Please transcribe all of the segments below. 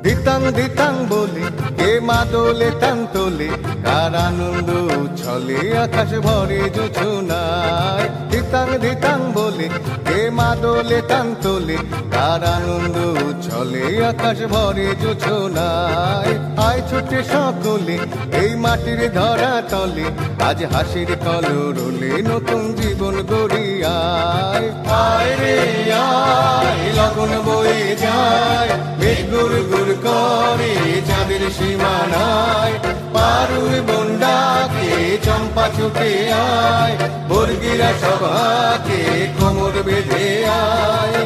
ধিতাং ধিতাং বলে কে মাদলে তান তোলে, কার আনন্দ উচ্ছলে আকাশ ভরে জোছনায়। ধিতাং ধিতাং বলে কে মাদলে তান তোলে, কার আনন্দ উচ্ছলে আকাশ ভরে জোছনায়। আয় ছুটে সকলে এই মাটির ধরা তলে, আজ হাসির কলরলে নতুন জীবন গড়ি আয়। আয় রে আয়, লগন বয়ে যায়, মেঘ গুড় গুড় করে চাঁদের সীমানায়। পারুই বন্ডাকে চম্পা ছুটে আয়, বর্গিরা সভাকে কোমর বেঁধে আয়।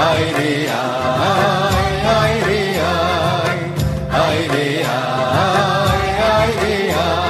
আয় রে আয়, আয় রে আয়, আয় রে আয়, আয় রে আয়।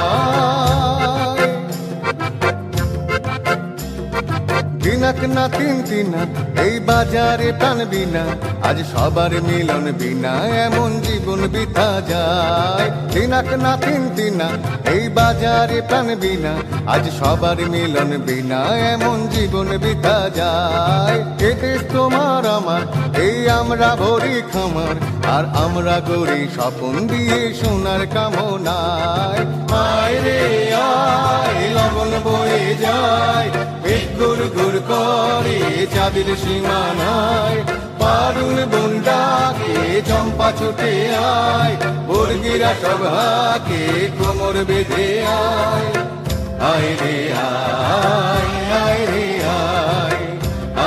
দিনাক না তিন তিনা এই বাজারে প্রাণ বিনা, আজ সবার মিলন বিনা এমন জীবন বিতা যায়। দিনাক না তিন তিনা এই বাজারে প্রাণ বিনা, আজ সবার মিলন বিনা এমন জীবন বিতা যায়। এ দেশ তোমার আমার, এই আমরা ভরি খামার, আর আমরা গড়ি স্বপন দিয়ে সোনার কামনায়। আয় রে আয়, লগন বয়ে যায়, মেঘ গুড় গুড় করে চাঁদের সীমানায়। পারুল বন্ডাকে চম্পা ছুটে আয়, বর্গিরা সভাকে কোমর বেঁধে আয়। আয় রে আয়, আয় রে আয়,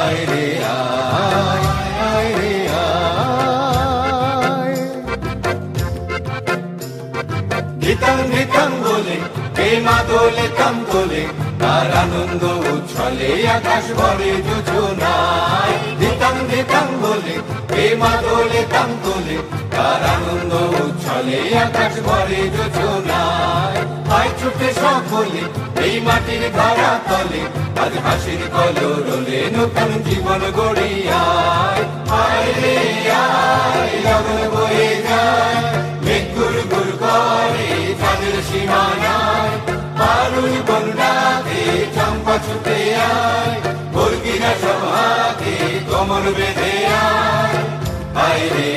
আয় রে আয়, আয় রে আয়। ধিতাং ধিতাং বলে কে মাদলে তান তোলে, তার আনন্দ উচ্ছলে আকাশ ভরে জোছনায়। ধিতাং ধিতাং বলে কে মাদলে তান তোলে, তার আনন্দ উচ্ছলে আকাশ ভরে জোছনায়। আয় ছুটে সকলে এই মাটির ধরা তলে, আজ হাসির কলরলে নতুন জীবন গড়ি আয়। আয় রে আয়, লগন বয়ে যায়, মেঘ গুড় গুড় করে চাঁদের সীমানায়। পারুই বন্ডাকে চম্পা ছুটে আয়, বর্গিরা সভাকে কোমর বেঁধে আয়। আয় রে